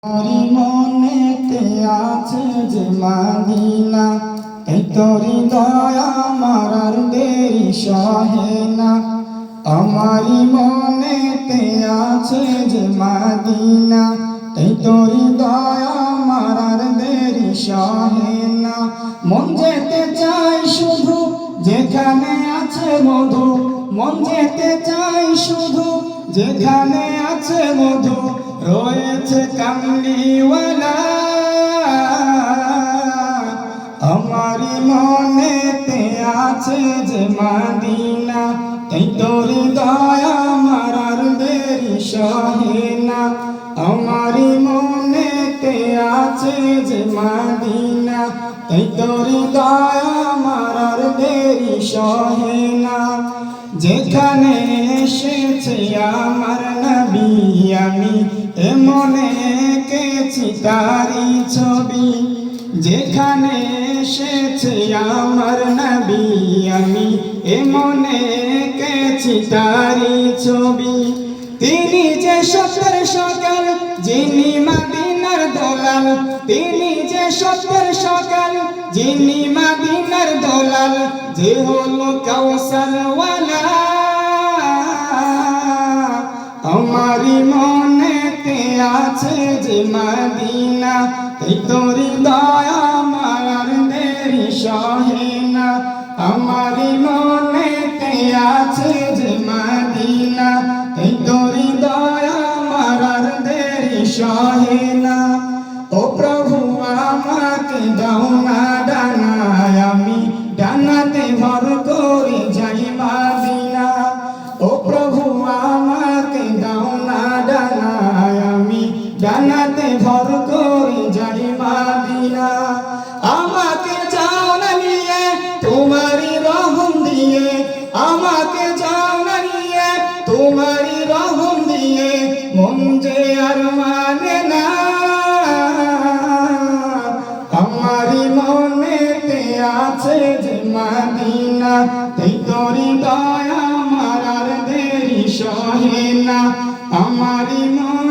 তোরি মনেতে আছে যে মাদিনা, এই তোরি দয়া আমার আর দেরি সহে না। আমারি মনেতে আছে যে মাদিনা, এই তোরি দয়া আমার আর দেরি সহে না। মন যেতে চাই শুধু যেখানে আছে মধু, মন যেতে চাই শুধু যেখানে আছে মধু, রয়েছে কামলিওয়ালা। আমারি মনেতে আছে যে মাদিনা, এই তোরি দয়া আমার আর দেরি সহে না। আমারি মনেতে আছে যে মাদিনা, এই তোরি দয়া আমার আর দেরি সহে না। যেখানে এসেছে আমার নবী, আমি এমনে এঁকেছি তারি ছবি। যেখানে এসেছে আমার নবী, আমি এমনে এঁকেছি তারি ছবি। তিনি যে সত্যের সকাল, যিনি মদিনার দলাল, তিনি যে সত্যের সকাল, যিনি মদিনার দলাল, যে হলো কাউসার ওয়ালা। আমারি মনেতে আছে যে মাদিনা, এই তোরি দয়া আমার আর দেরি সহে না। আমারি মনেতে আছে যে মাদিনা, এই তোরি দয়া আমার আর দেরি সহে না। ও প্রভু আমাকে দাও না ডানায়, আমি ডানাতে ভর করে যাই মাদিনা। ও প্রভু আমাকে দাও না ডানায়, আমি ডানাতে ভর করে যাই মাদিনা। আমাকে যাও না নিয়ে তোমারি রহম দিয়ে, আমাকে যাও না নিয়ে তোমারি রহম দিয়ে, মন যে আর মানে না। আমারি মনেতে আছে যে মাদিনা, এই তোরি দয়া আমার আর দেরি সহে না। আমারি মন